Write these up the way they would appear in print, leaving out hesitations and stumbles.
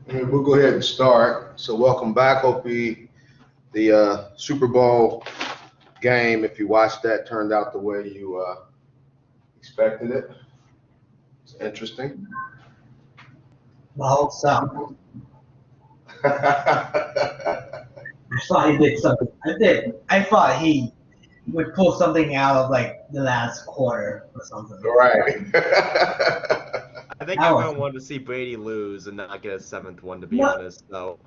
And we'll go ahead and start. So welcome back. Hope the Super Bowl game, if you watched that, turned out the way you expected it. It's interesting. Well, so I thought he did something. I did. I thought he would pull something out of like the last quarter or something. Right. I think everyone wanted to see Brady lose and not get a seventh one, to be honest. So.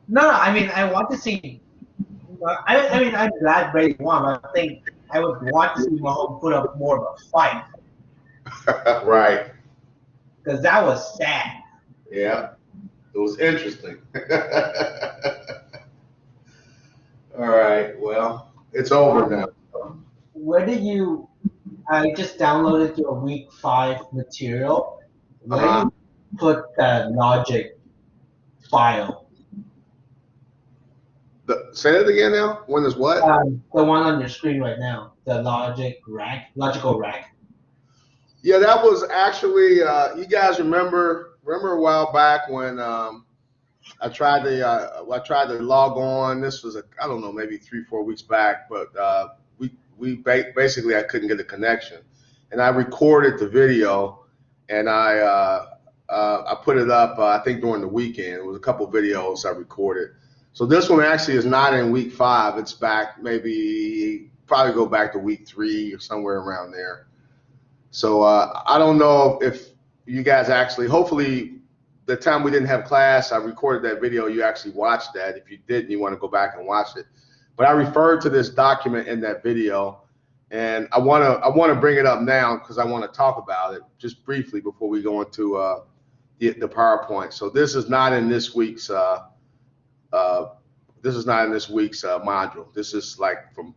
No. I mean, I want to see. I mean, I'm glad Brady won. But I think I would want to see Mahomes put up more of a fight. Right. Because that was sad. Yeah. It was interesting. All right. Well, it's over now. Where did you? I just downloaded your week 5 material. Where do you put that logic file? Say that again now. When is what? The one on your screen right now. The logical rack. Yeah, that was actually. You guys remember a while back when I tried to log on. This was I don't know, maybe 3-4 weeks back, but basically I couldn't get a connection, and I recorded the video, and I put it up. I think during the weekend, it was a couple videos I recorded. So this one actually is not in week 5. It's back, probably go back to week 3 or somewhere around there. So I don't know if you guys actually, hopefully the time we didn't have class, I recorded that video. You actually watched that. If you didn't, you want to go back and watch it. But I referred to this document in that video, and I want to bring it up now because I want to talk about it just briefly before we go into the PowerPoint. So this is not in this week's module. This is like from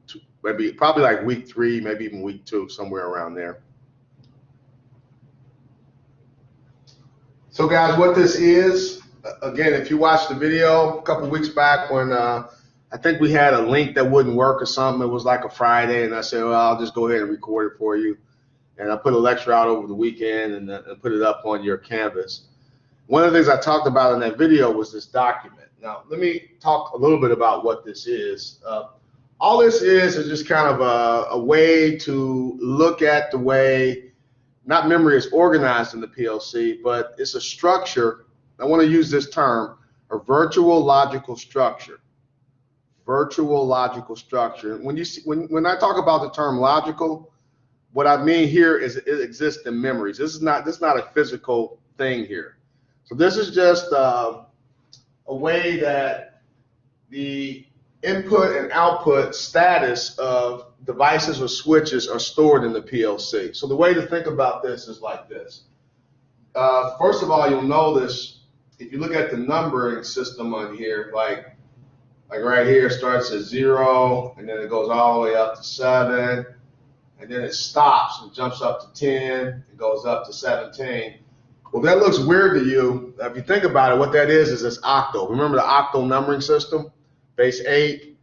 probably like week 3, maybe even week 2, somewhere around there. So guys, what this is, again, if you watched the video a couple weeks back when I think we had a link that wouldn't work or something, it was like a Friday, and I said, well, I'll just go ahead and record it for you. And I put a lecture out over the weekend and put it up on your Canvas. One of the things I talked about in that video was this document. Now, let me talk a little bit about what this is. All this is just kind of a way to look at the way not memory is organized in the PLC, but it's a structure. I want to use this term, a virtual logical structure. Virtual logical structure. When I talk about the term logical, what I mean here is it exists in memories. This is not a physical thing here. So this is just a way that the input and output status of devices or switches are stored in the PLC. So the way to think about this is like this. First of all, you'll notice if you look at the numbering system on here, like right here, it starts at 0, and then it goes all the way up to 7, and then it stops and jumps up to 10, it goes up to 17. Well, that looks weird to you. If you think about it, what that is this octal. Remember the octal numbering system? Base 8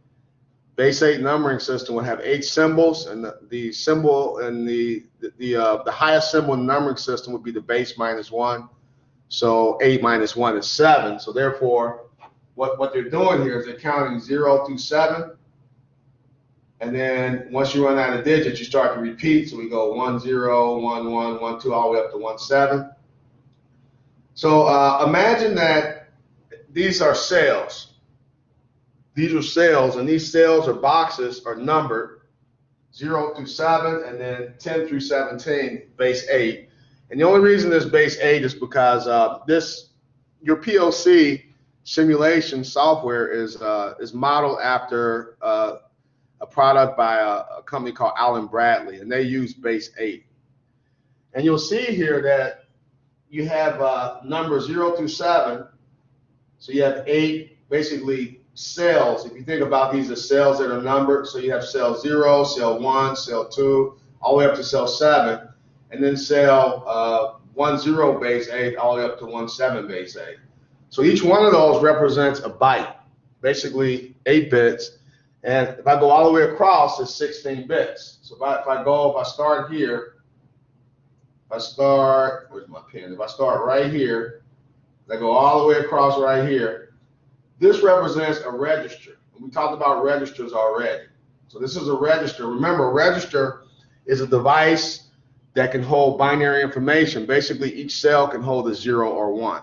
numbering system would have 8 symbols, and the symbol and the highest symbol in the numbering system would be the base -1. So 8 minus 1 is 7. So therefore, what they're doing here is they're counting 0 through 7, and then once you run out of digits, you start to repeat. So we go 1 0, 1 1, 1 2, all the way up to 1 7. So imagine that these are cells. These are cells, and these cells or boxes are numbered 0 through 7, and then 10 through 17, base 8. And the only reason there's base 8 is because your PLC simulation software is modeled after a product by a company called Allen Bradley, and they use base 8. And you'll see here that you have numbers 0 through 7, so you have 8 basically cells. If you think about these as cells that are numbered, so you have cell 0, cell 1, cell 2, all the way up to cell 7, and then cell 10 base 8 all the way up to 17 base 8. So each one of those represents a byte, basically 8 bits. And if I go all the way across, it's 16 bits. So if I start here, where's my pen? If I start right here, that go all the way across right here. This represents a register. We talked about registers already. So this is a register. Remember, a register is a device that can hold binary information. Basically, each cell can hold a 0 or 1.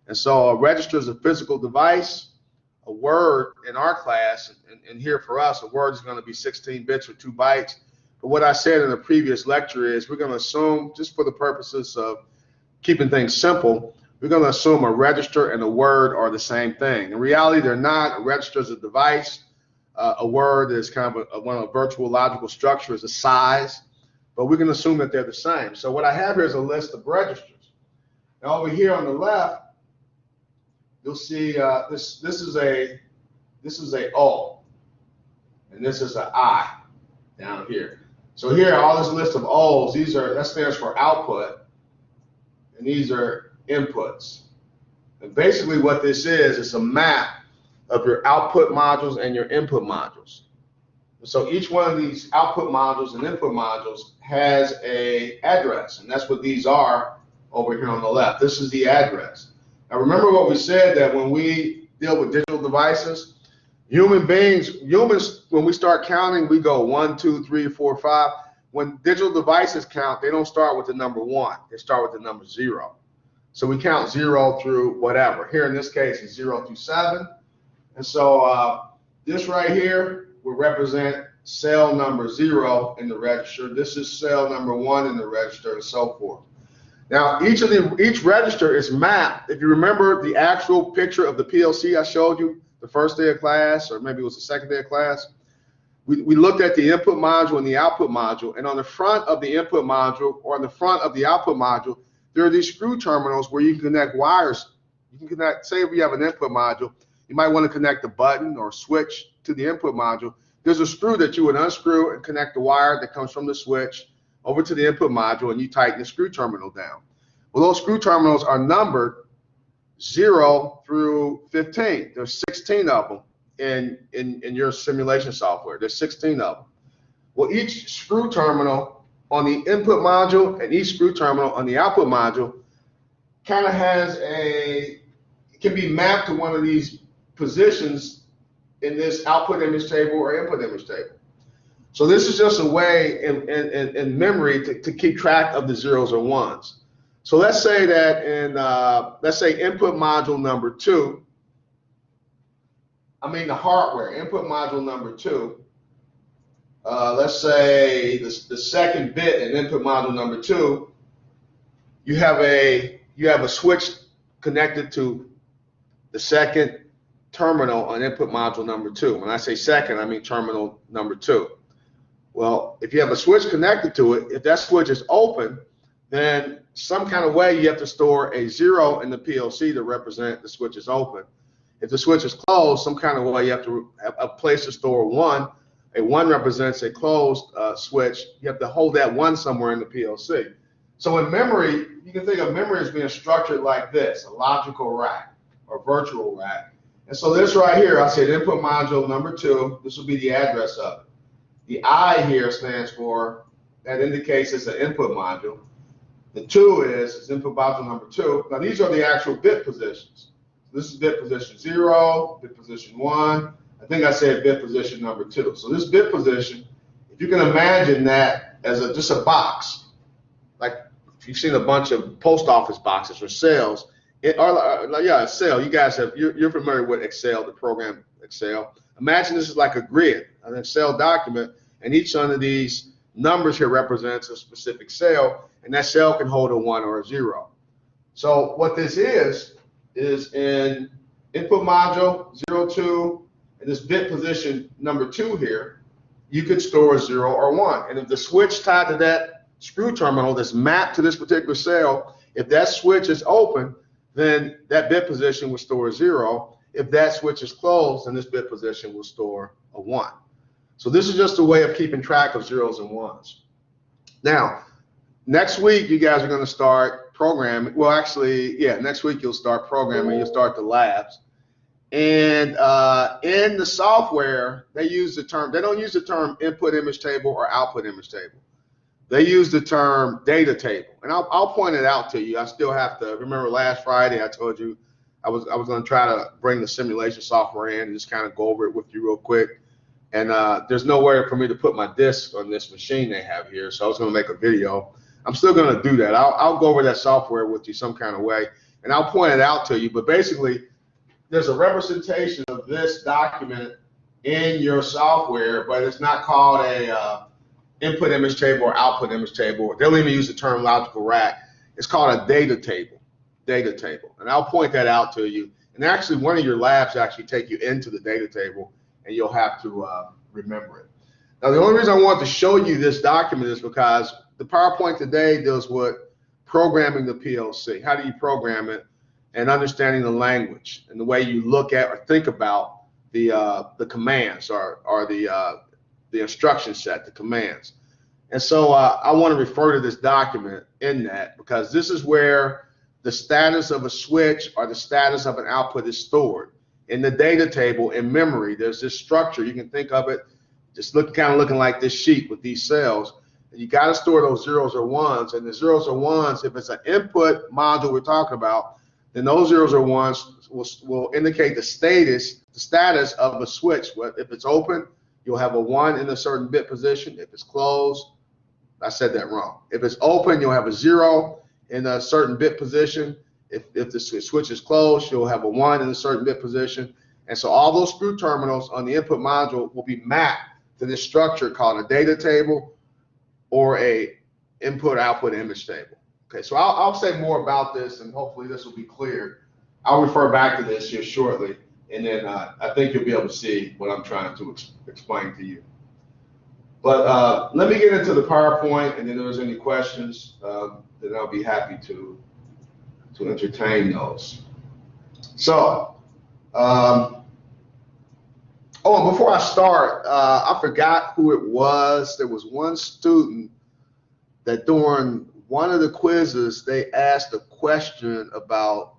And so a register is a physical device. A word in our class, and here for us, a word is going to be 16 bits or 2 bytes. But what I said in the previous lecture is we're going to assume, just for the purposes of keeping things simple, we're going to assume a register and a word are the same thing. In reality, they're not. A register is a device. A word is kind of one of a virtual logical structure, is a size. But we can assume that they're the same. So what I have here is a list of registers. Now over here on the left, you'll see this is a O, and this is an I down here. So here, all this list of O's, that stands for output, and these are inputs. And basically what this is a map of your output modules and your input modules. So each one of these output modules and input modules has an address, and that's what these are over here on the left. This is the address. Now remember what we said, that when we deal with digital devices, humans, when we start counting, we go 1, 2, 3, 4, 5. When digital devices count, they don't start with the number 1. They start with the number 0. So we count 0 through whatever. Here in this case, it's 0 through 7. And so this right here will represent cell number 0 in the register. This is cell number 1 in the register, and so forth. Now, each register is mapped. If you remember the actual picture of the PLC I showed you the first day of class, or maybe it was the second day of class, we looked at the input module and the output module, and on the front of the input module or on the front of the output module, there are these screw terminals where you can connect wires. You can connect, say if you have an input module, you might want to connect a button or switch to the input module. There's a screw that you would unscrew and connect the wire that comes from the switch over to the input module, and you tighten the screw terminal down. Well, those screw terminals are numbered 0 through 15. There's 16 of them in your simulation software. There's 16 of them. Well, each screw terminal on the input module and each screw terminal on the output module kind of can be mapped to one of these positions in this output image table or input image table. So this is just a way in memory to keep track of the 0s or 1s. So let's say that let's say input module number 2, the hardware, input module number 2, let's say the second bit in input module number 2, you have a switch connected to the second terminal on input module number 2. When I say second, I mean terminal number 2. Well, if you have a switch connected to it, if that switch is open, then some kind of way you have to store a 0 in the PLC to represent the switch is open. If the switch is closed, some kind of way you have to have a place to store 1. A 1 represents a closed switch. You have to hold that 1 somewhere in the PLC. So in memory, you can think of memory as being structured like this, a logical rack or virtual rack. And so this right here, I said input module number 2, this will be the address of it. The I here stands for, that indicates it's an input module. The 2 is input module number 2. Now these are the actual bit positions. This is bit position 0, bit position 1. I think I said bit position number 2. So this bit position, if you can imagine that as just a box, like if you've seen a bunch of post office boxes or cells, a cell. You guys you're familiar with Excel, the program Excel. Imagine this is like a grid, an Excel document, and each one of these numbers here represents a specific cell, and that cell can hold a 1 or a 0. So what this is in input module 02, and this bit position number 2 here, you could store a 0 or 1. And if the switch tied to that screw terminal that's mapped to this particular cell, if that switch is open, then that bit position will store a 0. If that switch is closed, then this bit position will store a 1. So this is just a way of keeping track of 0s and 1s. Now, next week you guys are going to start programming. Well, actually, yeah, next week you'll start programming. You'll start the labs. And in the software, they don't use the term input image table or output image table. they use the term data table, and I'll point it out to you. I still have to remember last Friday I told you I was going to try to bring the simulation software in and just kind of go over it with you real quick. And there's nowhere for me to put my disk on this machine they have here, so I was going to make a video. I'm still going to do that. I'll go over that software with you some kind of way, and I'll point it out to you. But basically, there's a representation of this document in your software, but it's not called a input image table or output image table. They'll even use the term logical rack. It's called a data table, and I'll point that out to you. And actually, one of your labs actually take you into the data table, and you'll have to remember it. Now, the only reason I wanted to show you this document is because the PowerPoint today deals with programming the PLC. How do you program it, and understanding the language and the way you look at or think about the commands or the instruction set, the commands. And so I want to refer to this document in that, because this is where the status of a switch or the status of an output is stored in the data table in memory. There's this structure. You can think of it just kind of looking like this sheet with these cells. You got to store those zeros or ones, and the zeros or ones, if it's an input module we're talking about, then those zeros or ones will indicate the status of a switch. If it's open, you'll have a 1 in a certain bit position. If it's closed, I said that wrong. If it's open, you'll have a 0 in a certain bit position. If the switch is closed, you'll have a 1 in a certain bit position. And so all those screw terminals on the input module will be mapped to this structure called a data table or a input-output image table. Okay, so I'll say more about this, and hopefully this will be clear. I'll refer back to this here shortly, and then I think you'll be able to see what I'm trying to explain to you. But let me get into the PowerPoint, and then if there's any questions, then I'll be happy to entertain those. So, oh, and before I start, I forgot who it was. There was one student that during one of the quizzes, they asked a question about,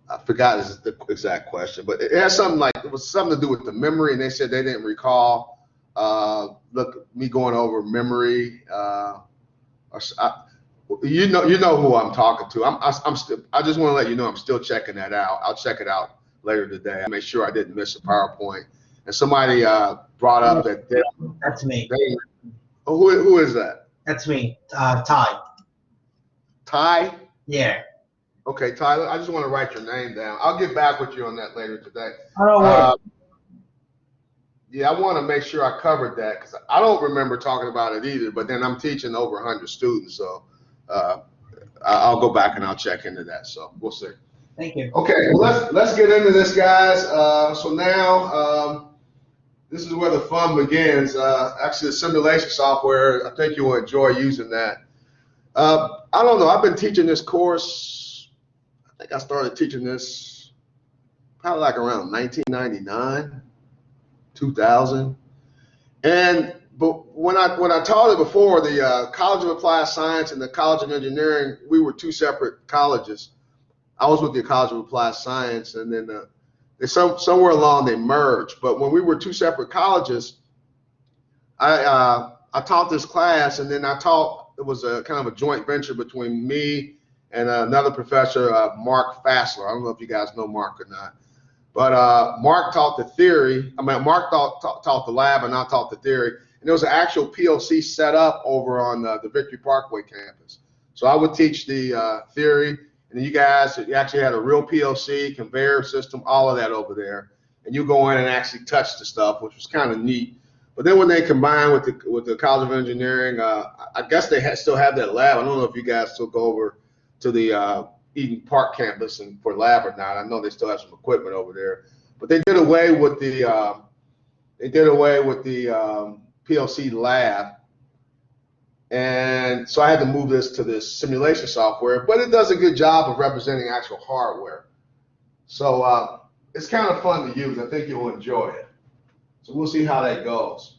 I forgot the exact question, but it had something like, it was something to do with the memory, and they said they didn't recall, me going over memory, you know who I'm talking to. I just want to let you know I'm still checking that out. I'll check it out later today. I make sure I didn't miss a PowerPoint. And somebody brought up that that's me. Who is that? That's me, Ty. Ty? Yeah. Okay, Tyler, I just want to write your name down. I'll get back with you on that later today. Yeah, I want to make sure I covered that, because I don't remember talking about it either, but then I'm teaching over 100 students, so I'll go back and I'll check into that, so we'll see. Thank you. Okay, well, let's get into this, guys. So now, this is where the fun begins. Actually, the simulation software, I think you will enjoy using that. I don't know, I've been teaching this course, I think I started teaching this probably like around 1999, 2000. But when I taught it before, the College of Applied Science and the College of Engineering, we were two separate colleges. I was with the College of Applied Science, and then somewhere along they merged. But when we were two separate colleges, I taught this class, and then it was a kind of a joint venture between me and another professor, Mark Fassler. I don't know if you guys know Mark or not. But Mark taught the theory. Mark taught the lab, and I taught the theory. And there was an actual PLC set up over on the Victory Parkway campus. So I would teach the theory, and then you actually had a real PLC, conveyor system, all of that over there. And you go in and actually touch the stuff, which was kind of neat. But then when they combined with the College of Engineering, I guess they still have that lab. I don't know if you guys still go over to the Eden Park campus and for lab or not. I know they still have some equipment over there, but they did away with the PLC lab, and so I had to move this to this simulation software. But it does a good job of representing actual hardware, so it's kind of fun to use. I think you'll enjoy it. So we'll see how that goes.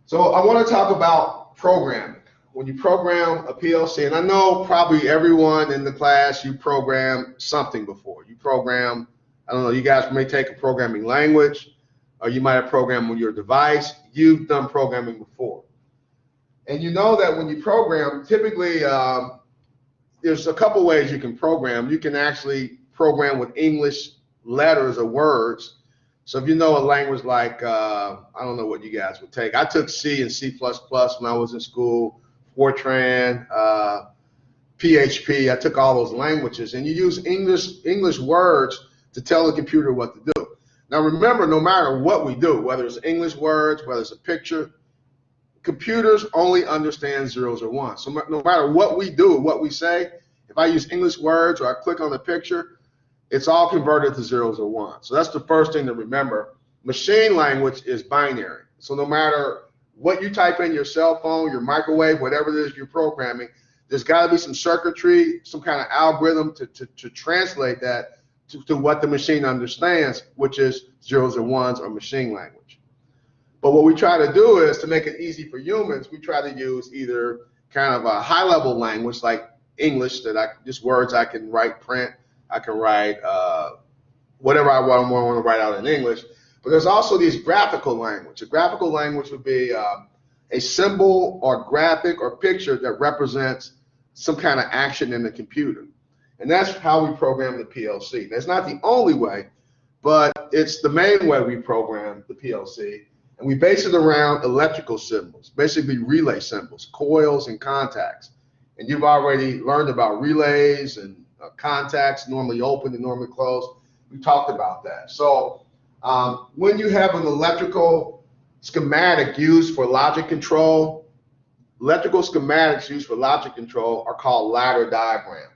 So I want to talk about programming. When you program a PLC, and I know probably everyone in the class, you programmed something before. You program, I don't know, you guys may take a programming language, or you might have programmed with your device. You've done programming before. And you know that when you program, typically there's a couple ways you can program. You can actually program with English letters or words. So if you know a language like, I don't know what you guys would take. I took C and C++ when I was in school, Fortran, PHP. I took all those languages, and you use English words to tell the computer what to do. Now remember, no matter what we do, whether it's English words, whether it's a picture, computers only understand zeros or ones. So no matter what we do, what we say, if I use English words or I click on the picture, it's all converted to zeros or ones. So that's the first thing to remember. Machine language is binary. So no matter what you type in your cell phone, your microwave, whatever it is you're programming, there's got to be some circuitry, some kind of algorithm to translate that to what the machine understands, which is zeros or ones or machine language. But what we try to do is to make it easy for humans, we try to use either kind of a high-level language like English, just words I can write, print, I can write whatever I want to write out in English. But there's also these graphical language. A graphical language would be a symbol or graphic or picture that represents some kind of action in the computer. And that's how we program the PLC. That's not the only way, but it's the main way we program the PLC. And we base it around electrical symbols, basically relay symbols, coils and contacts. And you've already learned about relays and contacts, normally open and normally closed. We talked about that. So when you have an electrical schematic used for logic control, electrical schematics used for logic control are called ladder diagrams.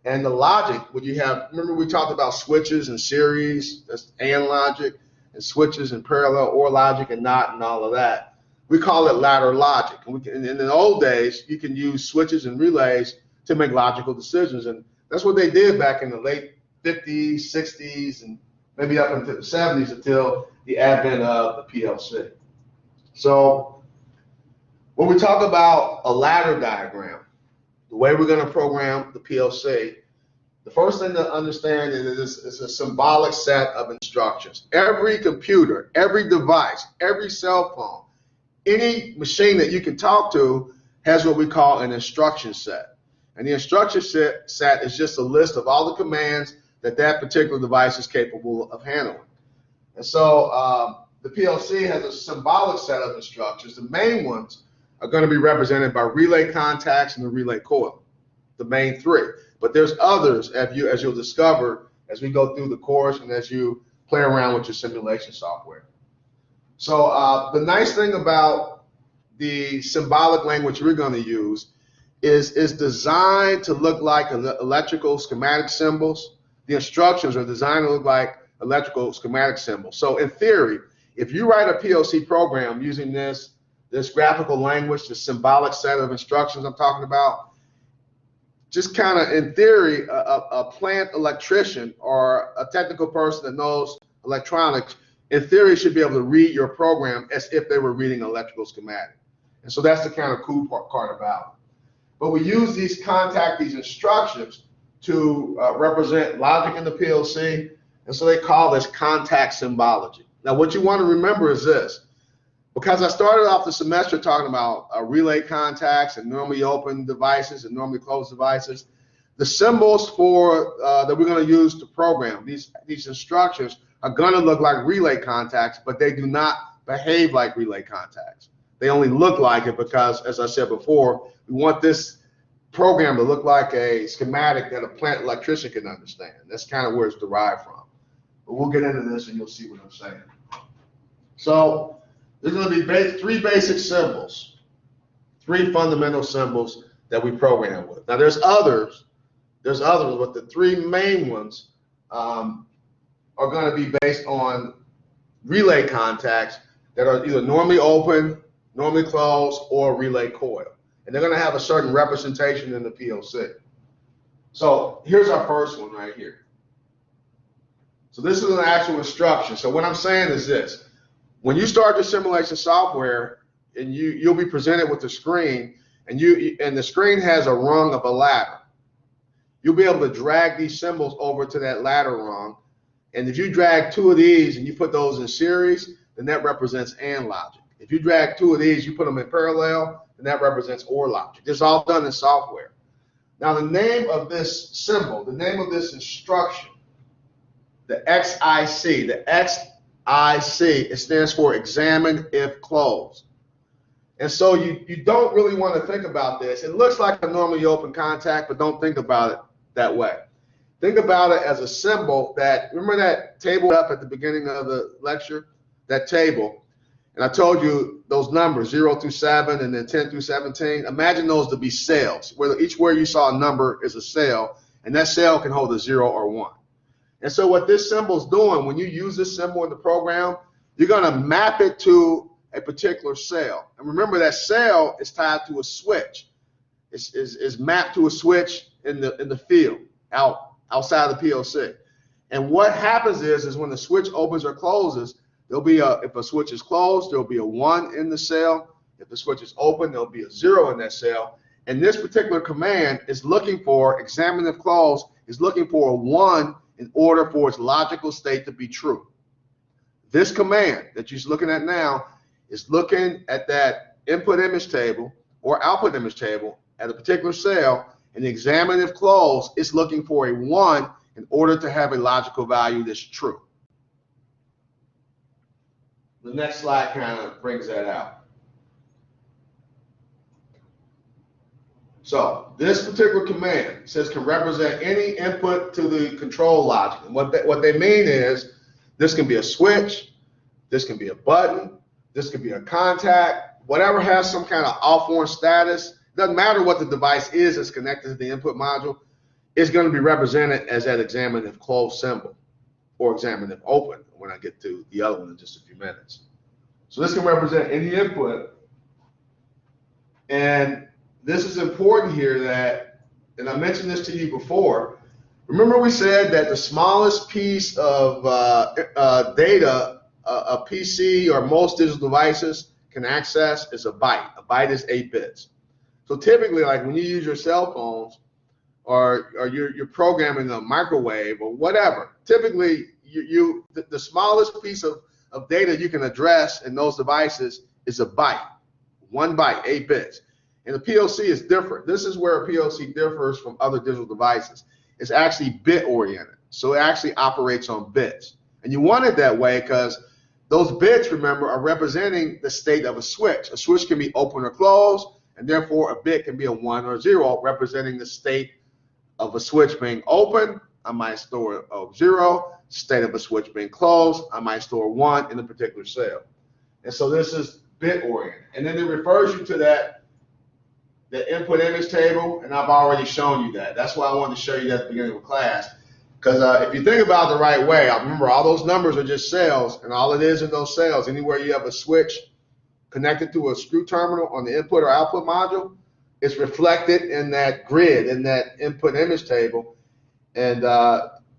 And the logic, when you have, remember we talked about switches and series, that's AND logic, and switches and parallel OR logic and NOT and all of that. We call it ladder logic. And in the old days, you can use switches and relays to make logical decisions. And that's what they did back in the late 50s, 60s, and maybe up into the 70s until the advent of the PLC. So when we talk about a ladder diagram, the way we're going to program the PLC, the first thing to understand is it's a symbolic set of instructions. Every computer, every device, every cell phone, any machine that you can talk to has what we call an instruction set. And the instruction set is just a list of all the commands that particular device is capable of handling. And so the PLC has a symbolic set of instructions. The main ones are going to be represented by relay contacts and the relay coil, the main three. But there's others, as you'll discover as we go through the course and as you play around with your simulation software. So the nice thing about the symbolic language we're going to use is designed to look like electrical schematic symbols. The instructions are designed to look like electrical schematic symbols. So in theory, if you write a PLC program using this graphical language, the symbolic set of instructions I'm talking about, just kind of in theory, a plant electrician or a technical person that knows electronics, in theory, should be able to read your program as if they were reading an electrical schematic. And so that's the kind of cool part about it. But we use these instructions to represent logic in the PLC, and so they call this contact symbology. Now, what you want to remember is this. Because I started off the semester talking about relay contacts and normally open devices and normally closed devices, the symbols for that we're going to use to program these instructions are going to look like relay contacts, but they do not behave like relay contacts. They only look like it because, as I said before, we want this program to look like a schematic that a plant electrician can understand. That's kind of where it's derived from. But we'll get into this and you'll see what I'm saying. So there's going to be three basic symbols, three fundamental symbols that we program with. Now there's others, but the three main ones are going to be based on relay contacts that are either normally open, normally closed, or relay coil. And they're going to have a certain representation in the PLC. So here's our first one right here. So this is an actual instruction. So what I'm saying is this. When you start the simulation software, and you'll be presented with the screen, and the screen has a rung of a ladder. You'll be able to drag these symbols over to that ladder rung, and if you drag two of these and you put those in series, then that represents AND logic. If you drag two of these, you put them in parallel, and that represents OR logic. This is all done in software. Now the name of this symbol, the name of this instruction, the XIC, it stands for examine if closed. And so you don't really want to think about this. It looks like a normally open contact, but don't think about it that way. Think about it as a symbol that, remember that table up at the beginning of the lecture? That table. And I told you those numbers, 0 through 7 and then 10 through 17. Imagine those to be cells, where each where you saw a number is a cell, and that cell can hold a 0 or 1. And so what this symbol is doing, when you use this symbol in the program, you're going to map it to a particular cell. And remember that cell is tied to a switch. It's mapped to a switch in the field outside the PLC. And what happens is when the switch opens or closes, there'll be if a switch is closed, there'll be a 1 in the cell. If the switch is open, there'll be a 0 in that cell. And this particular command is looking for, examine if closed, is looking for a 1 in order for its logical state to be true. This command that you're looking at now is looking at that input image table or output image table at a particular cell, and examine if closed, it's looking for a 1 in order to have a logical value that's true. The next slide kind of brings that out. So this particular command says can represent any input to the control logic. And what they mean is this can be a switch, this can be a button, this can be a contact, whatever has some kind of off-on status. Doesn't matter what the device is that's connected to the input module, it's going to be represented as that examine if closed symbol or examine if open when I get to the other one in just a few minutes. So this can represent any input. And this is important here that, and I mentioned this to you before, remember we said that the smallest piece of data a PC or most digital devices can access is a byte. A byte is 8 bits. So typically, like when you use your cell phones or you're programming a microwave or whatever, typically the smallest piece of data you can address in those devices is a byte. 1 byte, 8 bits. And the PLC is different. This is where a PLC differs from other digital devices. It's actually bit oriented. So it actually operates on bits. And you want it that way because those bits, remember, are representing the state of a switch. A switch can be open or closed, and therefore a bit can be a 1 or 0, representing the state of a switch being open. I might store a 0. State of a switch being closed, I might store 1 in a particular cell. And so this is bit oriented. And then it refers you to the input image table, and I've already shown you that. That's why I wanted to show you that at the beginning of the class. Because if you think about it the right way, remember all those numbers are just cells, and all it is in those cells, anywhere you have a switch connected to a screw terminal on the input or output module, it's reflected in that grid, in that input image table. And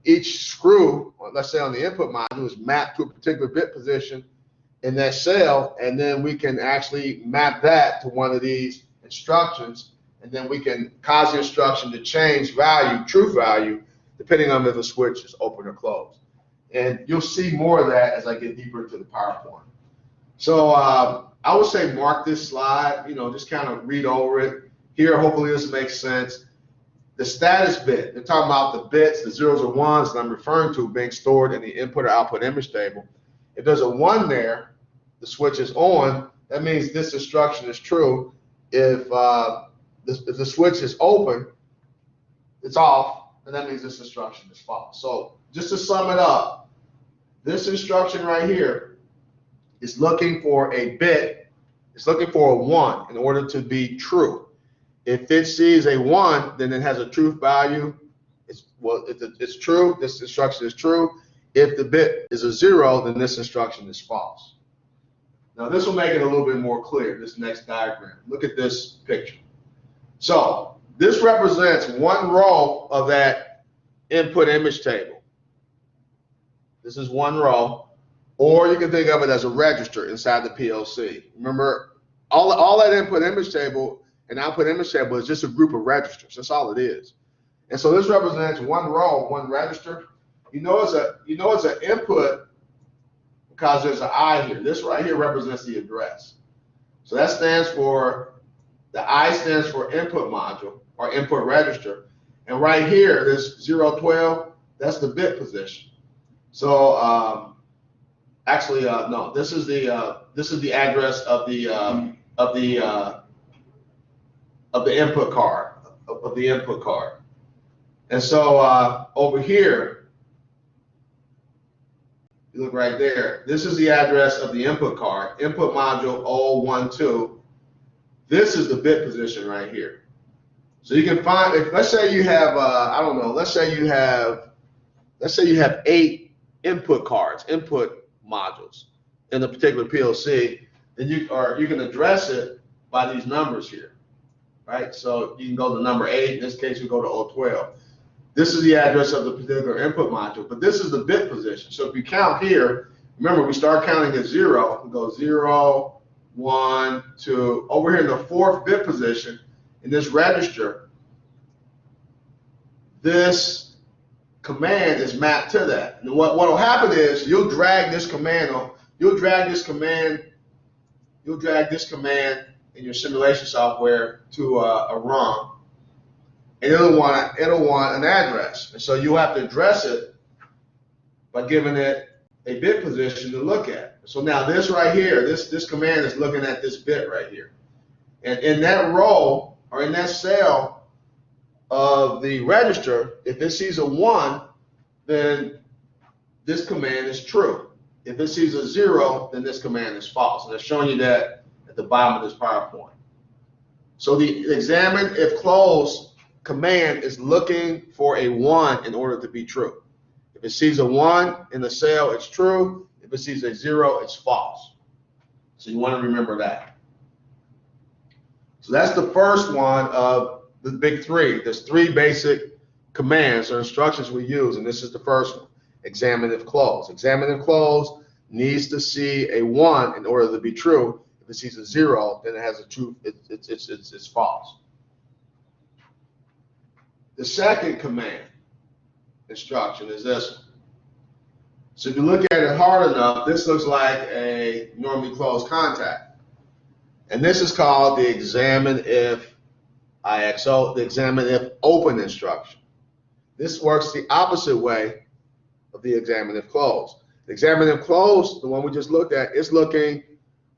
each screw, let's say on the input module, is mapped to a particular bit position in that cell, and then we can actually map that to one of these instructions, and then we can cause the instruction to change value, true value, depending on if the switch is open or closed. And you'll see more of that as I get deeper into the PowerPoint. So I would say mark this slide, just kind of read over it. Here, hopefully this makes sense. The status bit, they're talking about the bits, the 0s or 1s that I'm referring to being stored in the input or output image table. If there's a 1 there, the switch is on, that means this instruction is true. If the switch is open, it's off, and that means this instruction is false. So just to sum it up, this instruction right here is looking for a bit, it's looking for a 1 in order to be true. If it sees a 1, then it has a truth value. It's true, this instruction is true. If the bit is a 0, then this instruction is false. Now this will make it a little bit more clear, this next diagram. Look at this picture. So this represents 1 row of that input image table. This is 1 row, or you can think of it as a register inside the PLC. Remember, all that input image table and output image table is just a group of registers. That's all it is. And so this represents 1 row, 1 register. You know it's an input because there's an I here. This right here represents the address. So that stands for The I stands for input module or input register. And right here, this 012, that's the bit position. So actually, no, this is the address of the input card, of the input card. And so over here, you look right there, this is the address of the input card, input module 012. This is the bit position right here. So you can find, if let's say you have, I don't know, let's say you have 8 input cards, input modules in a particular PLC, then you can address it by these numbers here, right? So you can go to number 8. In this case, we go to 012. This is the address of the particular input module, but this is the bit position. So if you count here, remember we start counting at 0. We go 0, 1, 2. Over here in the 4th bit position, in this register, this command is mapped to that. And what will happen is you'll drag this command in your simulation software to a ROM, and it'll want an address. And so you have to address it by giving it a bit position to look at. So now this right here, this command is looking at this bit right here. And in that row or in that cell of the register, if it sees a 1, then this command is true. If it sees a 0, then this command is false. And they're showing you that at the bottom of this PowerPoint. So the examine if closed command is looking for a 1 in order to be true. If it sees a 1 in the cell, it's true. If it sees a 0, it's false. So you want to remember that. So that's the first one of the big 3. There's 3 basic commands or instructions we use, and this is the first one. Examine if closed. Examine if closed needs to see a 1 in order to be true. If it sees a 0, then it has a true. It's false. The second command instruction is this one. So if you look at it hard enough, this looks like a normally closed contact. And this is called the examine if IXO, the examine if open instruction. This works the opposite way of the examine if closed. The examine if closed, the one we just looked at, is looking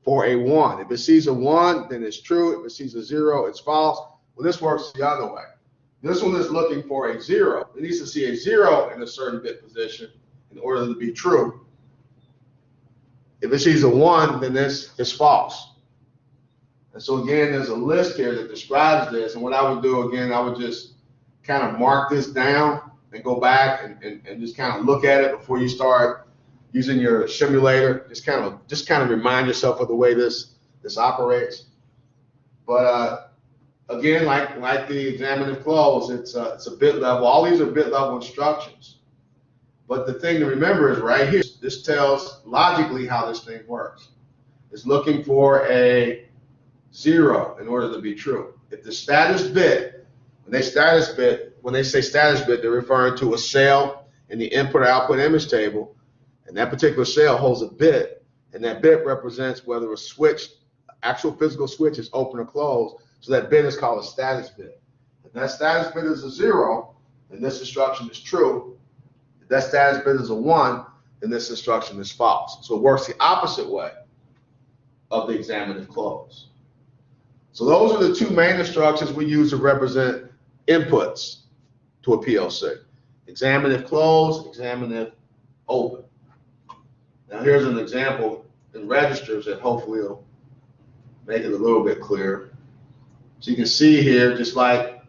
for a 1. If it sees a 1, then it's true. If it sees a 0, it's false. Well, this works the other way. This one is looking for a 0. It needs to see a 0 in a certain bit position in order to be true. If it sees a 1, then this is false. And so again, there's a list here that describes this. And what I would do again, I would just kind of mark this down and go back and just kind of look at it before you start using your simulator. Just kind of remind yourself of the way this operates. But again, like the examine if closed, it's a bit level. All these are bit level instructions. But the thing to remember is right here, this tells logically how this thing works. It's looking for a 0 in order to be true. If the status bit, when they say status bit, they're referring to a cell in the input or output image table, and that particular cell holds a bit, and that bit represents whether a switch, actual physical switch, is open or closed. So that bit is called a status bit. If that status bit is a 0, then this instruction is true. If that status bit is a 1, then this instruction is false. So it works the opposite way of the examine if closed. So those are the 2 main instructions we use to represent inputs to a PLC. Examine if closed, examine if open. Now here's an example in registers that hopefully will make it a little bit clearer. So you can see here, just like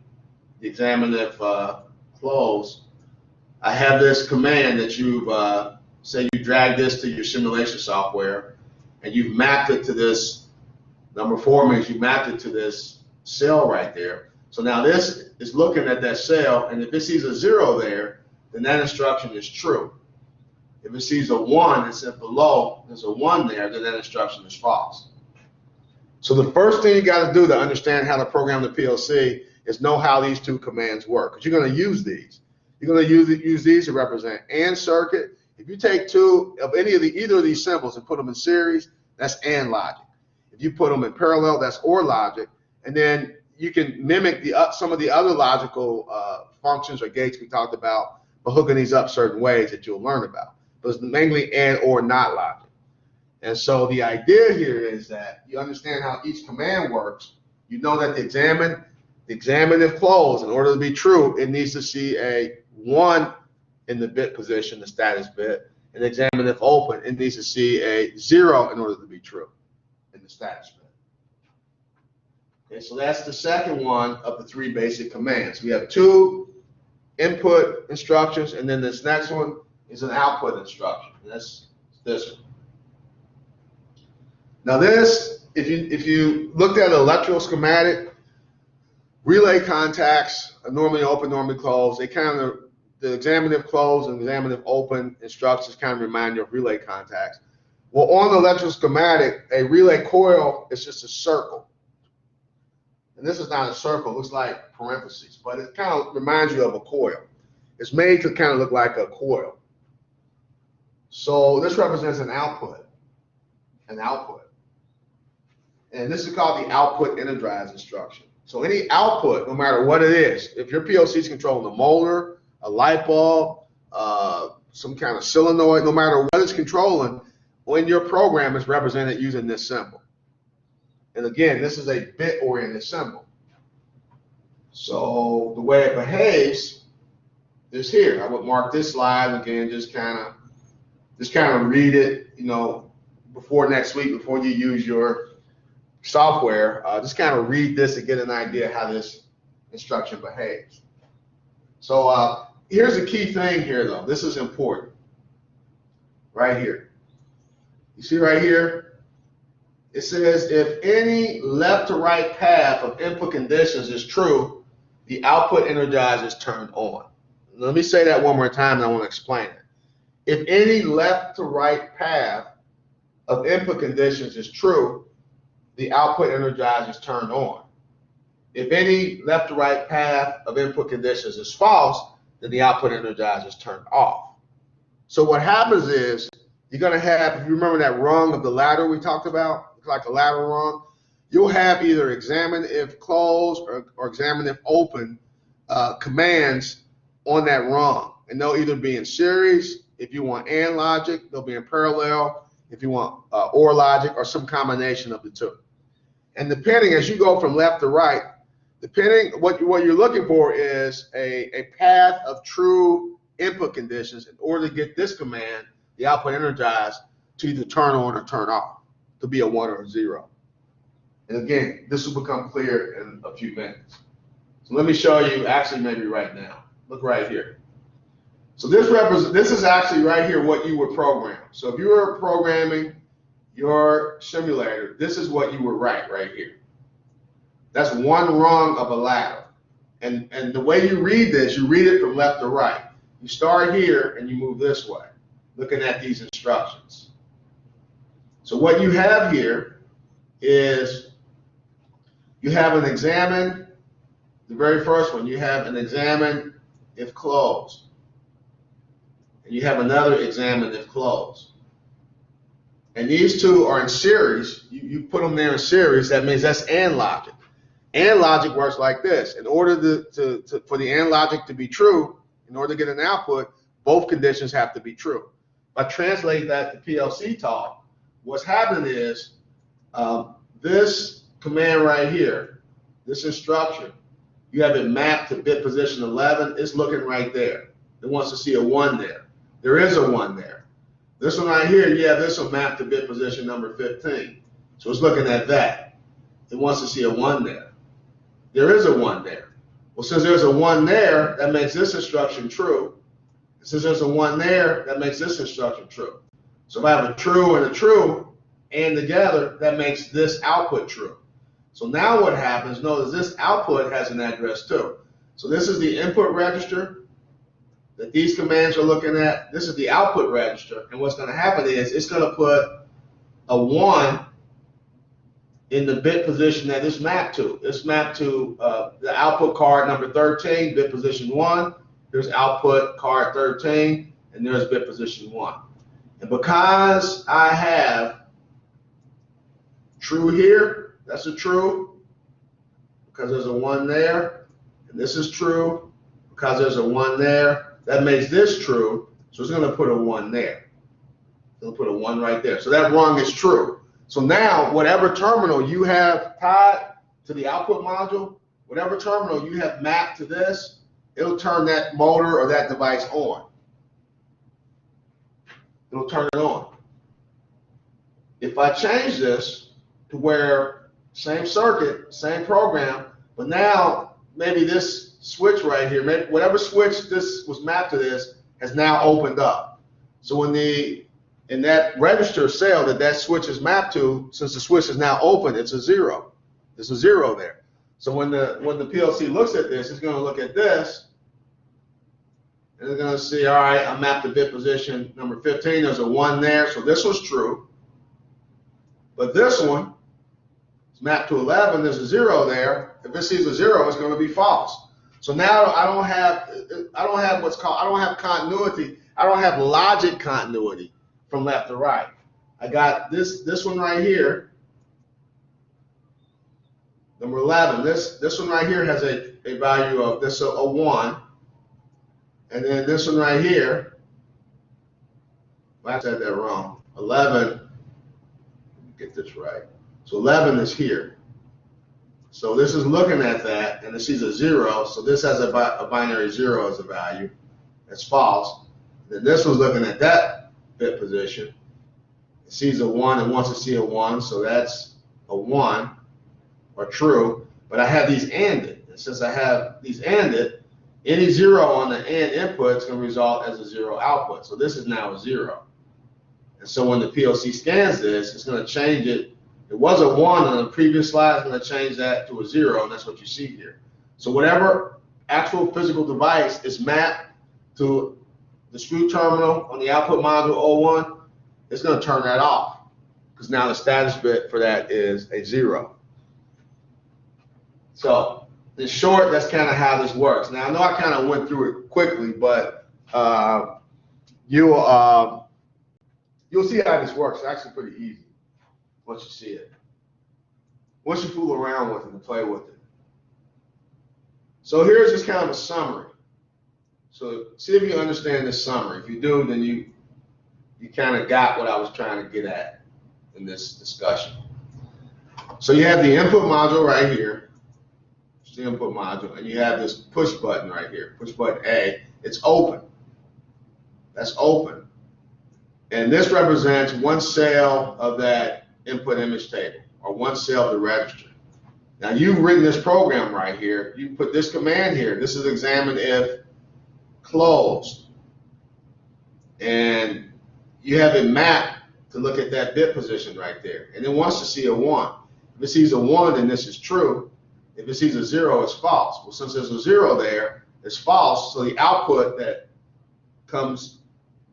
the examine if closed, I have this command that you've, say you drag this to your simulation software, and you've mapped it to this. Number 4 means you mapped it to this cell right there. So now this is looking at that cell, and if it sees a 0 there, then that instruction is true. If it sees a 1 and said below, there's a 1 there, then that instruction is false. So the first thing you got to do to understand how to program the PLC is know how these 2 commands work, because you're going to use these. You're going to use these to represent AND circuit. If you take 2 of either of these symbols and put them in series, that's AND logic. If you put them in parallel, that's OR logic. And then you can mimic some of the other logical functions or gates we talked about by hooking these up certain ways that you'll learn about. But it's mainly and or not logic. And so the idea here is that you understand how each command works. You know that the examine if closed, in order to be true, it needs to see a 1 in the bit position, the status bit. And examine if open, it needs to see a 0 in order to be true in the status bit. Okay, so that's the second one of the 3 basic commands. We have 2 input instructions, and then this next one is an output instruction. And that's this one. Now this, if you looked at an electrical schematic, relay contacts are normally open, normally closed. They kind of, the examine if closed and examine if open instructions kind of remind you of relay contacts. Well, on the electrical schematic, a relay coil is just a circle. And this is not a circle, it looks like parentheses, but it kind of reminds you of a coil. It's made to kind of look like a coil. So this represents an output. And this is called the output energize instruction. So any output, no matter what it is, if your PLC is controlling a motor, a light bulb, some kind of solenoid, no matter what it's controlling, when your program is represented using this symbol. And again, this is a bit-oriented symbol. So the way it behaves is here. I would mark this slide again, just kind of read it, you know, before next week, before you use your software, just kind of read this and get an idea how this instruction behaves. So here's a key thing here, though. This is important. Right here. You see right here? It says if any left to right path of input conditions is true, the output energize is turned on. Let me say that one more time and I want to explain it. If any left to right path of input conditions is true, the output energize is turned on. If any left to right path of input conditions is false, then the output energize is turned off. So what happens is you're going to have, if you remember that rung of the ladder we talked about, like a ladder rung, you'll have either examine if closed or examine if open commands on that rung. And they'll either be in series, if you want AND logic, they'll be in parallel, if you want OR logic, or some combination of the two. And depending, as you go from left to right, depending, what you're looking for is a path of true input conditions in order to get this command, the output energize, to either turn on or turn off, to be a 1 or a 0. And again, this will become clear in a few minutes. So let me show you, actually maybe right now. Look right here. So this is actually right here what you would program. So if you were programming your simulator, this is what you would write right here. That's one rung of a ladder. And the way you read this, you read it from left to right. You start here and you move this way, looking at these instructions. So what you have here is you have an examine, the very first one, you have an examine if closed. And you have another examine if closed. And these two are in series. You put them there in series, that means that's AND logic. AND logic works like this. In order for the AND logic to be true, in order to get an output, both conditions have to be true. If I translate that to PLC talk, what's happening is this command right here, this instruction, you have it mapped to bit position 11. It's looking right there. It wants to see a 1 there. There is a 1 there. This one right here, you have this one mapped to bit position number 15. So it's looking at that. It wants to see a 1 there. There is a 1 there. Well, since there's a 1 there, that makes this instruction true. Since there's a 1 there, that makes this instruction true. So if I have a true and a true, and together, that makes this output true. So now what happens, notice this output has an address too. So this is the input register that these commands are looking at. This is the output register. And what's going to happen is it's going to put a 1 in the bit position that it's mapped to. It's mapped to the output card number 13, bit position 1. There's output card 13, and there's bit position 1. And because I have true here, that's a true, because there's a 1 there, and this is true because there's a 1 there. That makes this true, so it's going to put a 1 there. It'll put a 1 right there. So that rung is true. So now, whatever terminal you have tied to the output module, whatever terminal you have mapped to this, it'll turn that motor or that device on. It'll turn it on. If I change this to where same circuit, same program, but now maybe this switch right here, maybe whatever switch this was mapped to this has now opened up. So in that register cell that switch is mapped to, since the switch is now open, it's a 0. There's a 0 there. So when the PLC looks at this, it's going to look at this, and it's going to see, all right, I mapped to bit position number 15. There's a 1 there, so this was true. But this one is mapped to 11. There's a 0 there. If it sees a 0, it's going to be false. So now I don't have what's called, I don't have continuity. I don't have logic continuity from left to right. I got this one right here, number 11. This one right here has a value of this a 1, and then this one right here, I said that wrong. 11. Get this right. So 11 is here. So this is looking at that, and it sees a 0. So this has a binary 0 as a value. That's false. Then this one's looking at that bit position. It sees a 1 and wants to see a 1. So that's a 1 or true. But I have these ANDed. And since I have these ANDed, any 0 on the AND input is going to result as a 0 output. So this is now a 0. And so when the PLC scans this, it's going to change it. It was a 1 on the previous slide. It's going to change that to a 0, and that's what you see here. So whatever actual physical device is mapped to the screw terminal on the output module 01, it's going to turn that off, because now the status bit for that is a 0. So in short, that's kind of how this works. Now I know I kind of went through it quickly, but you'll see how this works. It's actually pretty easy once you see it. Once you fool around with it and play with it. So here's just kind of a summary. So see if you understand this summary. If you do, then you kind of got what I was trying to get at in this discussion. So you have the input module right here. It's the input module. And you have this push button right here, push button A. It's open. That's open. And this represents one cell of that input image table, or one cell of the register. Now you've written this program right here. You put this command here. This is examine if closed. And you have it mapped to look at that bit position right there. And it wants to see a 1. If it sees a 1, then this is true. If it sees a 0, it's false. Well, since there's a 0 there, it's false. So the output that comes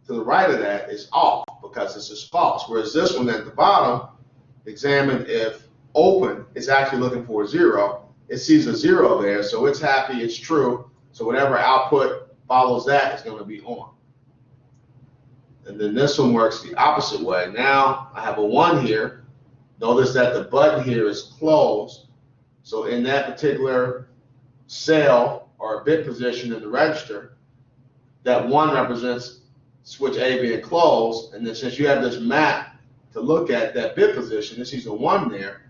to the right of that is off, because this is false. Whereas this one at the bottom, examine if open, is actually looking for a 0. It sees a 0 there, so it's happy, it's true. So whatever output follows that is going to be on. And then this one works the opposite way. Now I have a 1 here. Notice that the button here is closed. So in that particular cell or bit position in the register, that 1 represents switch A being closed, and then since you have this map to look at that bit position, it sees a 1 there,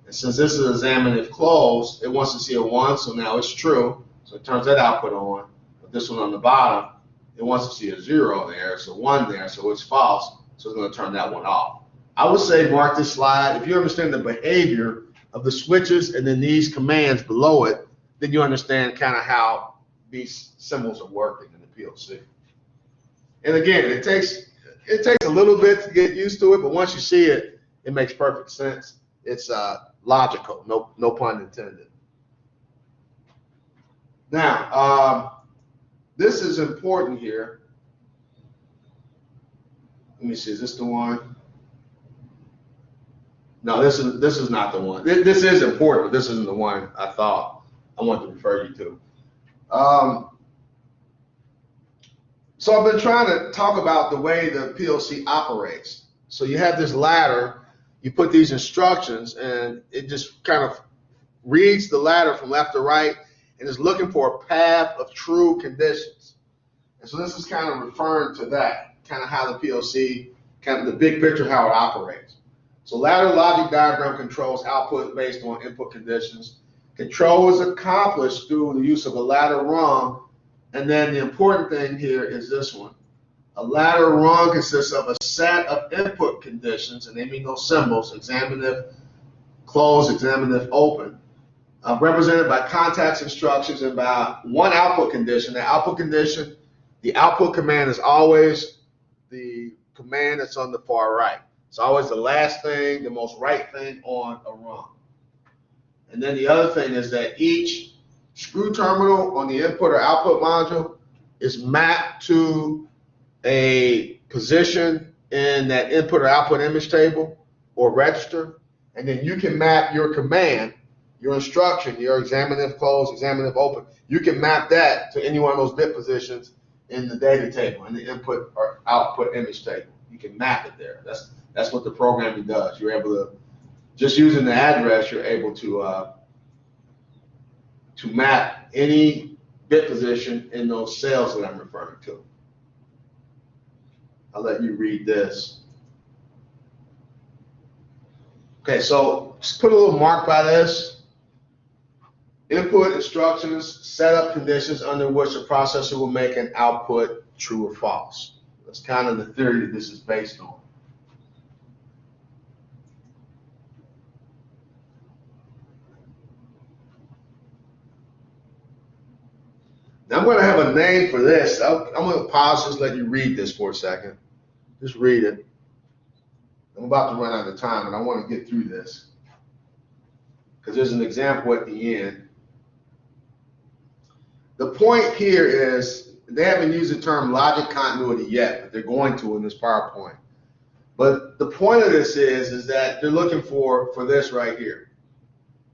and since this is examine if closed, it wants to see a 1, so now it's true, so it turns that output on. But this one on the bottom, it wants to see a 0 there, it's a 1 there, so it's false, so it's going to turn that one off. I would say mark this slide. If you understand the behavior of the switches and then these commands below it, then you understand kind of how these symbols are working in the PLC. And again, it takes a little bit to get used to it, but once you see it, it makes perfect sense. It's logical, no pun intended. Now, this is important here. Let me see, is this the one? No, this is not the one. This is important, but this isn't the one I thought I wanted to refer you to. So I've been trying to talk about the way the PLC operates. So you have this ladder, you put these instructions, and it just kind of reads the ladder from left to right and is looking for a path of true conditions. And so this is kind of referring to that, kind of how the PLC, kind of the big picture how it operates. So ladder logic diagram controls output based on input conditions. Control is accomplished through the use of a ladder rung. And then the important thing here is this one. A ladder rung consists of a set of input conditions, and they mean those symbols, examinative, close, examinative, open, represented by contacts, instructions, and by one output condition. The output condition, the output command is always the command that's on the far right. It's always the last thing, the most right thing on a rung. And then the other thing is that each screw terminal on the input or output module is mapped to a position in that input or output image table or register. And then you can map your command, your instruction, your examinative close, examinative open. You can map that to any one of those bit positions in the data table, in the input or output image table. You can map it there. That's what the programming does. You're able to, just using the address, you're able to map any bit position in those cells that I'm referring to. I'll let you read this. Okay, so just put a little mark by this. Input instructions, setup conditions under which the processor will make an output true or false. That's kind of the theory that this is based on. Now I'm going to have a name for this. I'm going to pause, just let you read this for a second. Just read it. I'm about to run out of time, and I want to get through this because there's an example at the end. The point here is they haven't used the term logic continuity yet, but they're going to in this PowerPoint. But the point of this is that they're looking for this right here.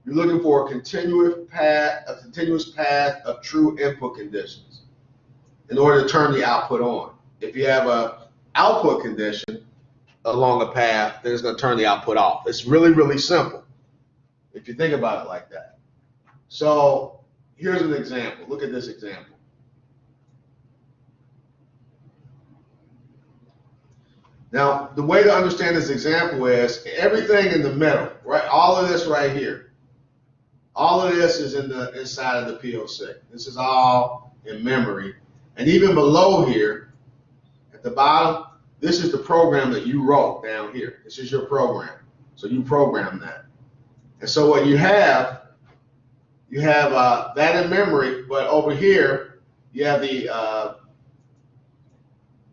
You're looking for a continuous path of true input conditions in order to turn the output on. If you have an output condition along a path, then it's going to turn the output off. It's really, really simple if you think about it like that. So here's an example. Look at this example. Now, the way to understand this example is everything in the middle, right? All of this right here. All of this is inside of the PLC. This is all in memory. And even below here, at the bottom, this is the program that you wrote down here. This is your program. So you program that. And so what you have that in memory, but over here, you have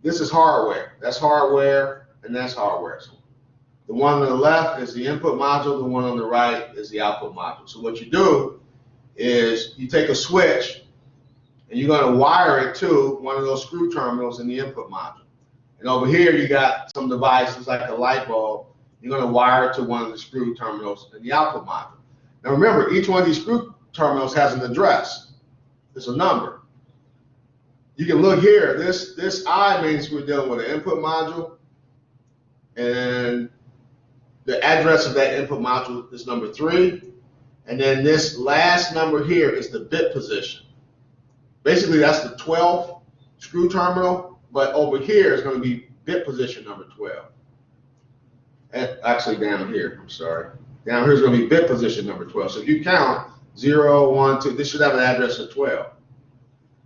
this is hardware. That's hardware, and that's hardware. So the one on the left is the input module, the one on the right is the output module. So what you do is you take a switch and you're going to wire it to one of those screw terminals in the input module. And over here you got some devices like a light bulb. You're going to wire it to one of the screw terminals in the output module. Now remember, each one of these screw terminals has an address. It's a number. You can look here. This I means we're dealing with an input module, and the address of that input module is number 3, and then this last number here is the bit position. Basically, that's the 12th screw terminal, but over here is going to be bit position number 12. And actually, down here, I'm sorry. Down here is going to be bit position number 12. So if you count 0, 1, 2, this should have an address of 12.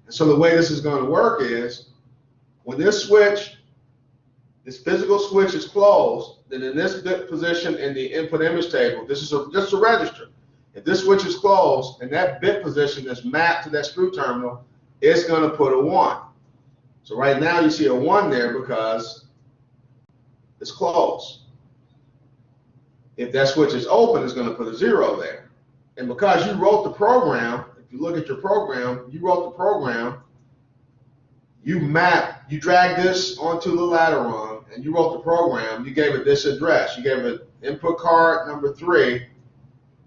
And so the way this is going to work is when this switch, this physical switch is closed, then in this bit position in the input image table, this is just a register. If this switch is closed and that bit position is mapped to that screw terminal, it's going to put a 1. So right now you see a 1 there because it's closed. If that switch is open, it's going to put a 0 there. And because you wrote the program, if you look at your program, you wrote the program, you dragged this onto the ladder rung, and you wrote the program, you gave it this address. You gave it input card number 3,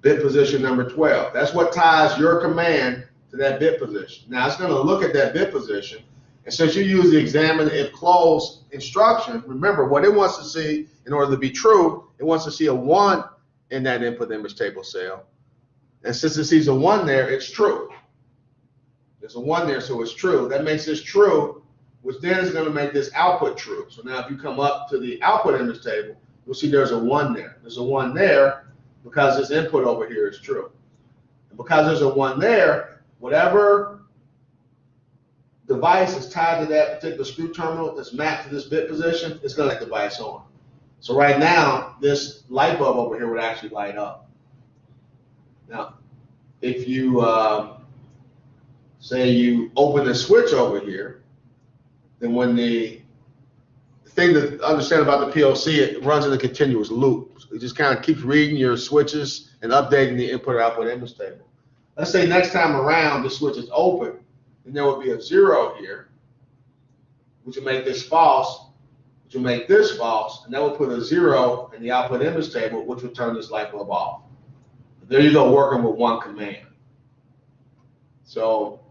bit position number 12. That's what ties your command to that bit position. Now it's going to look at that bit position, and since you use the examine if close instruction, remember what it wants to see in order to be true, it wants to see a 1 in that input image table cell. And since it sees a 1 there, it's true. There's a 1 there, so it's true. That makes this true, which then is going to make this output true. So now if you come up to the output image table, you'll see there's a 1 there. There's a 1 there because this input over here is true. And because there's a 1 there, whatever device is tied to that particular screw terminal that's mapped to this bit position, it's going to let the device on. So right now, this light bulb over here would actually light up. Now, if you say you open the switch over here, then when the thing to understand about the PLC, it runs in a continuous loop. So it just kind of keeps reading your switches and updating the input or output image table. Let's say next time around the switch is open, then there will be a 0 here, which will make this false, which will make this false, and that will put a 0 in the output image table, which will turn this light bulb off. There you go, working with one command. So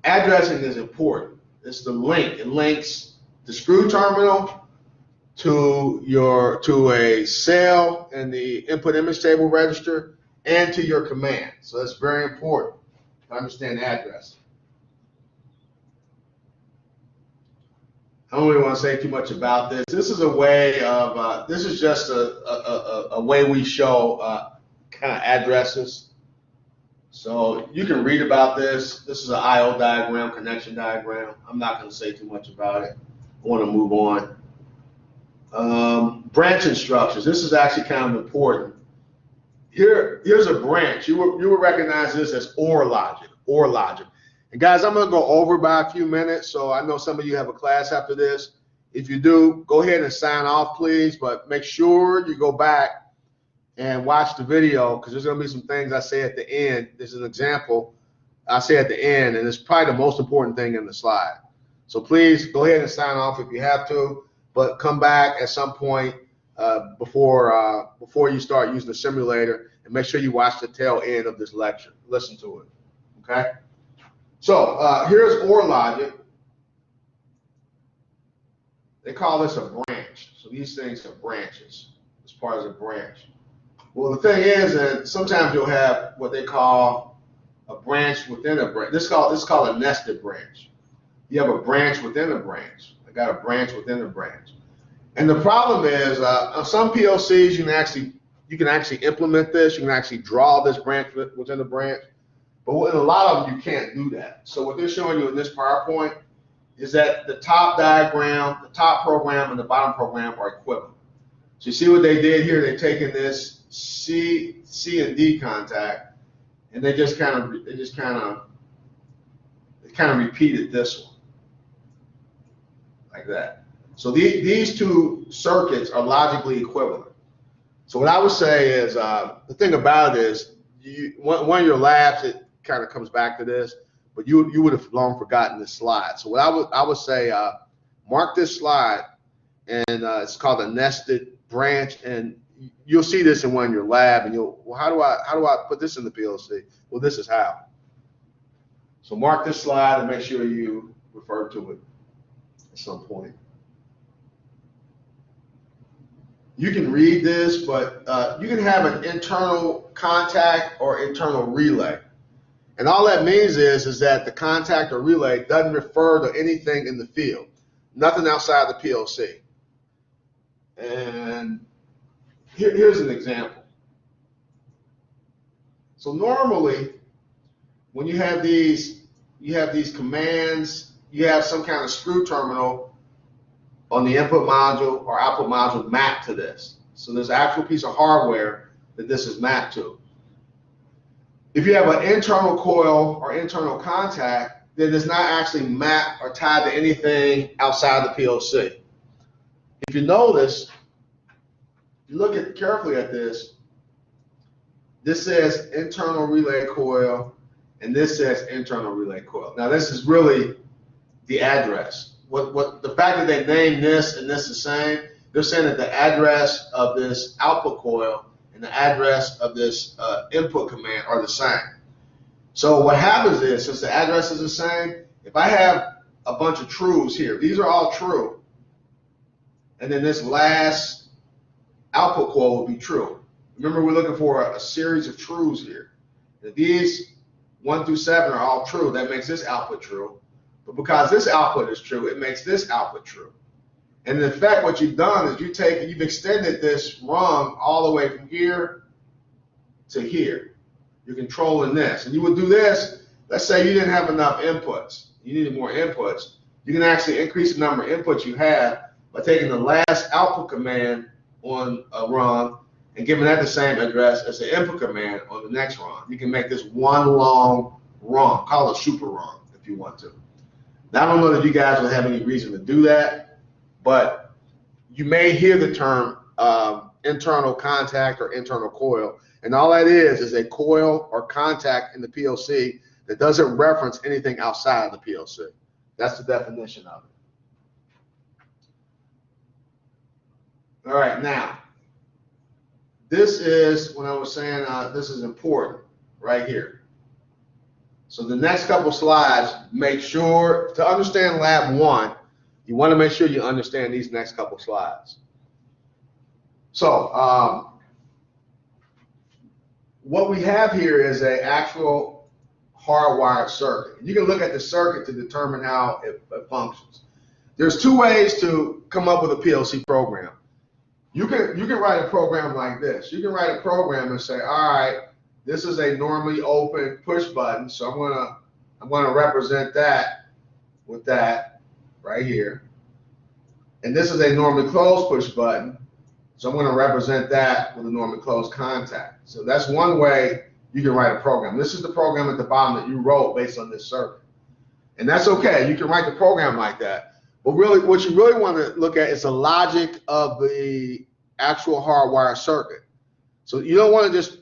addressing is important. It's the link. It links the screw terminal to a cell in the input image table register and to your command. So that's very important to understand addressing. I don't really want to say too much about this. This is a way of, this is just a way we show kind of addresses. So you can read about this. This is an I/O diagram, connection diagram. I'm not going to say too much about it. I want to move on. Branch instructions. This is actually kind of important. Here's a branch. You will recognize this as OR logic. OR logic. And guys, I'm going to go over by a few minutes. So I know some of you have a class after this. If you do, go ahead and sign off, please. But make sure you go back and watch the video, because there's going to be some things I say at the end. There's an example I say at the end, and it's probably the most important thing in the slide. So please go ahead and sign off if you have to, but come back at some point before you start using the simulator, and make sure you watch the tail end of this lecture. Listen to it, okay? So here's OR logic. They call this a branch. So these things are branches. As part of a branch. Well, the thing is that sometimes you'll have what they call a branch within a branch. This is called a nested branch. You have a branch within a branch. I got a branch within a branch. And the problem is, on some PLCs, you can actually implement this. You can actually draw this branch within a branch. But in a lot of them, you can't do that. So what they're showing you in this PowerPoint is that the top diagram, the top program, and the bottom program are equivalent. So you see what they did here? They've taken this C and D contact, and they just kind of repeated this one like that. So these two circuits are logically equivalent. So what I would say is the thing about it is one of your labs, it kind of comes back to this, but you would have long forgotten this slide. So what I would say, mark this slide, and it's called a nested branch, and you'll see this in one of your lab, and well, how do I put this in the PLC? Well, this is how. So mark this slide and make sure you refer to it at some point. You can read this, but you can have an internal contact or internal relay. And all that means is that the contact or relay doesn't refer to anything in the field, nothing outside the PLC. And here's an example. So normally, when you have these commands, you have some kind of screw terminal on the input module or output module mapped to this. So there's an actual piece of hardware that this is mapped to. If you have an internal coil or internal contact, then it's not actually mapped or tied to anything outside the PLC. If you notice, if you look carefully at this, this says internal relay coil, and this says internal relay coil. Now this is really the address. The fact that they named this and this the same, they're saying that the address of this output coil and the address of this input command are the same. So what happens is, since the address is the same, if I have a bunch of trues here, these are all true, and then this last output coil will be true. Remember, we're looking for a series of trues here. If these 1 through 7 are all true, that makes this output true. But because this output is true, it makes this output true. And in fact, what you've done is you've extended this rung all the way from here to here. You're controlling this. And you would do this, let's say you didn't have enough inputs. You needed more inputs. You can actually increase the number of inputs you have by taking the last output command on a rung and giving that the same address as the input command on the next rung. You can make this one long rung, call it a super rung if you want to. Now, I don't know that you guys will have any reason to do that, but you may hear the term internal contact or internal coil, and all that is a coil or contact in the PLC that doesn't reference anything outside of the PLC. That's the definition of it. All right, now, this is when I was saying this is important right here. So the next couple slides, make sure to understand Lab 1, you want to make sure you understand these next couple slides. So what we have here is an actual hardwired circuit. You can look at the circuit to determine how it functions. There's two ways to come up with a PLC program. You can write a program like this. You can write a program and say, all right, this is a normally open push button, so I'm gonna represent that with that right here. And this is a normally closed push button, so I'm gonna represent that with a normally closed contact. So that's one way you can write a program. This is the program at the bottom that you wrote based on this circuit. And that's okay, you can write the program like that. But really, what you really want to look at is the logic of the actual hardwired circuit. So you don't want to just,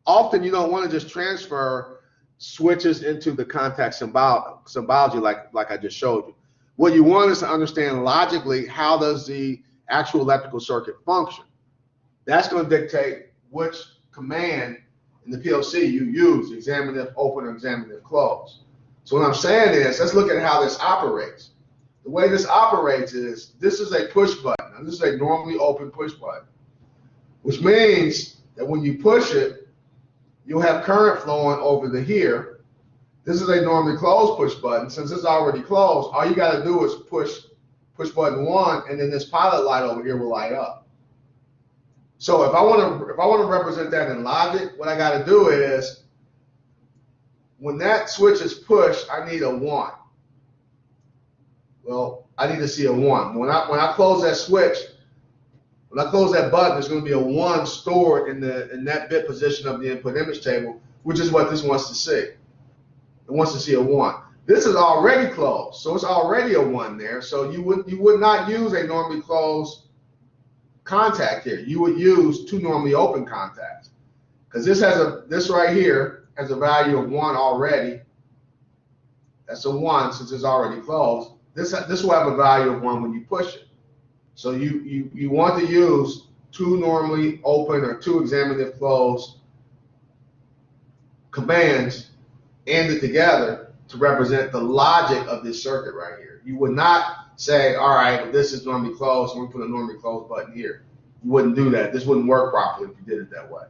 often you don't want to just transfer switches into the contact symbology like I just showed you. What you want is to understand logically how does the actual electrical circuit function. That's going to dictate which command in the PLC you use, examine if open or examine if closed. So what I'm saying is, let's look at how this operates. The way this operates is, this is a push button, and this is a normally open push button, which means that when you push it, you'll have current flowing over to here. This is a normally closed push button. Since it's already closed, all you got to do is push button 1, and then this pilot light over here will light up. So if I want to represent that in logic, what I got to do is, when that switch is pushed, I need a 1. Well, I need to see a 1. When I close that switch, when I close that button, there's going to be a 1 stored in that bit position of the input image table, which is what this wants to see. It wants to see a 1. This is already closed, so it's already a 1 there. So you would not use a normally closed contact here. You would use 2 normally open contacts, because this right here has a value of 1 already. That's a 1 since it's already closed. This will have a value of 1 when you push it. So you want to use 2 normally open or 2 examine if closed commands ended together to represent the logic of this circuit right here. You would not say, all right, well, this is normally closed, so we're going to put a normally closed button here. You wouldn't do that. This wouldn't work properly if you did it that way.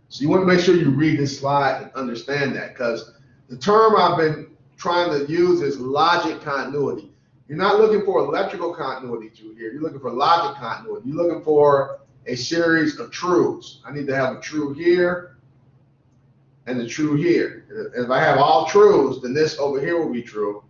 So you want to make sure you read this slide and understand that, because the term I've been trying to use is logic continuity. You're not looking for electrical continuity through here. You're looking for logic continuity. You're looking for a series of truths. I need to have a true here and a true here. If I have all truths, then this over here will be true.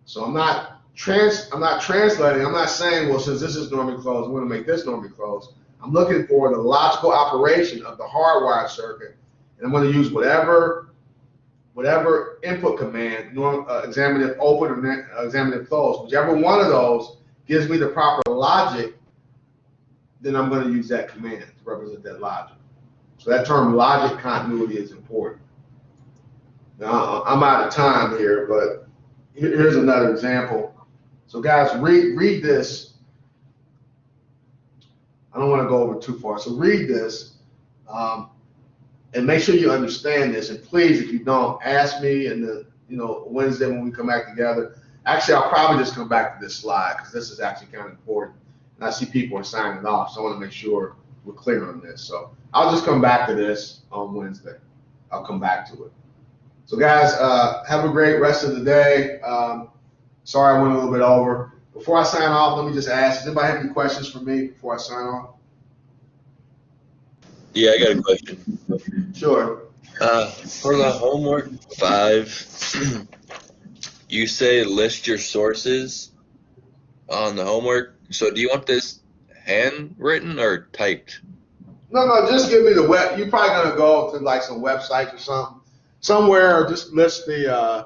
So I'm not translating. I'm not saying, well, since this is normally closed, I'm going to make this normally closed. I'm looking for the logical operation of the hardwired circuit, and I'm going to use whatever input command, examine if open or examine if closed, whichever one of those gives me the proper logic, then I'm going to use that command to represent that logic. So that term logic continuity is important. Now, I'm out of time here, but here's another example. So guys, read this. I don't want to go over too far, so read this. And make sure you understand this. And please, if you don't, ask me in Wednesday when we come back together. Actually, I'll probably just come back to this slide because this is actually kind of important. And I see people are signing off, so I want to make sure we're clear on this. So I'll just come back to this on Wednesday. I'll come back to it. So guys, have a great rest of the day. Sorry I went a little bit over. Before I sign off, let me just ask, does anybody have any questions for me before I sign off? Yeah, I got a question. Sure. For the homework 5, you say list your sources on the homework. So do you want this handwritten or typed? No, just give me the web. You're probably gonna go to like some websites or something, somewhere, or just list the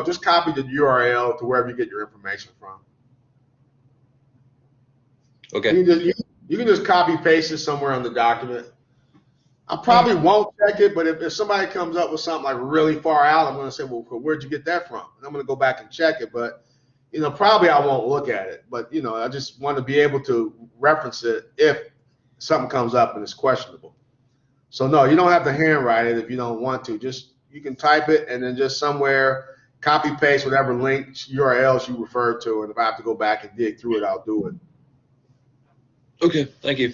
just copy the URL to wherever you get your information from. Okay. You can just copy paste it somewhere on the document. I probably won't check it, but if somebody comes up with something like really far out, I'm gonna say, well, where'd you get that from? And I'm gonna go back and check it, but probably I won't look at it. But I just want to be able to reference it if something comes up and it's questionable. So no, you don't have to handwrite it if you don't want to. Just you can type it and then just somewhere copy paste whatever links URLs you refer to, and if I have to go back and dig through it, I'll do it. Okay, thank you.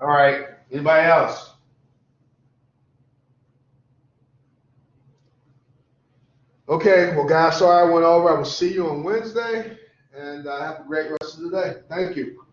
All right. Anybody else? Okay. Well, guys, sorry I went over. I will see you on Wednesday, and have a great rest of the day. Thank you.